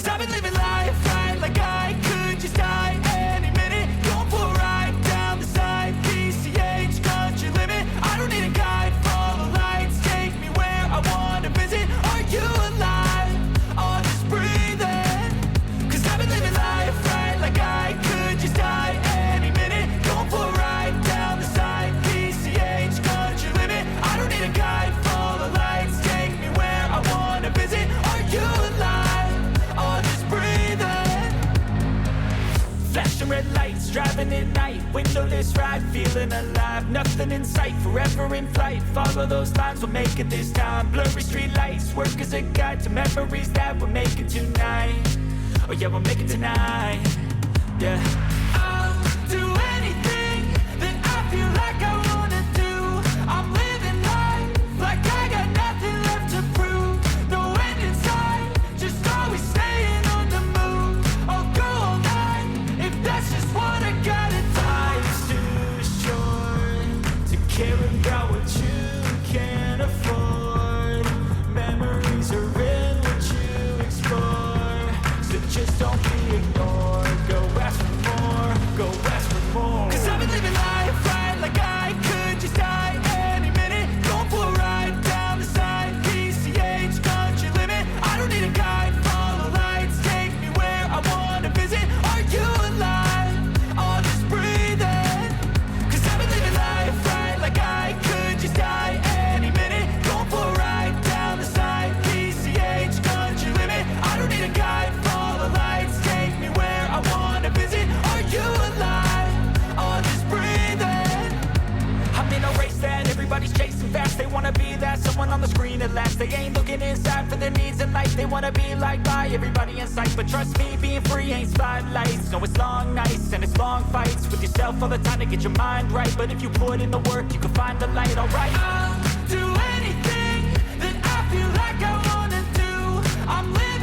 Cause I've been living life right like I could just die any minute. Going for a ride down the side, PCH, country limit. I don't need a guide, follow lights, take me where I wanna visit. Are you alive? Or just breathing? Cause I've been living life right like I could just die any minute. Going for a ride down the side, PCH, country limit. I don't need a guide, follow lights, take me where I wanna visit. Are you alive? Or just breathing? Flashing red lights, driving at night, windowless ride, feeling alive. Nothing in sight, forever in flight. Follow those lines, we'll make it this time. Blurry street lights, work as a guide to memories that we're making tonight. Oh yeah, we'll make it tonight. Yeah. I'll do anything that I feel like I wanna do. I'm living life like I got nothing left to prove. No end in sight, just always staying on the move. I'll go all night if that's just what I gotta do. Life's too short to care about what you can't afford. Memories are in what you explore, so just don't be ignored. Go ask for more, go ask for more. Cause I've been living life right like I could just die any minute. Going for a ride down the side, PCH, country limit. I don't need a guide, follow lights, take me where I wanna visit. Are you alive? Or just breathing? Cause I've been living life right like I could just die any minute. Going for a ride down the side, PCH, country limit. I don't need a guide, follow lights, take me where I wanna visit. Are you alive? Or just breathing? I'm in a race that everybody's chasing fast. They wanna be that someone on the screen at last. They ain't looking inside for their needs in life. They wanna be liked by everybody in sight. But trust me, being free ain't spotlights. No, it's long nights and it's long fights with yourself all the time to get your mind right. But if you put in the work, you can find the light, alright. I'll do anything that I feel like I wanna do. I'm living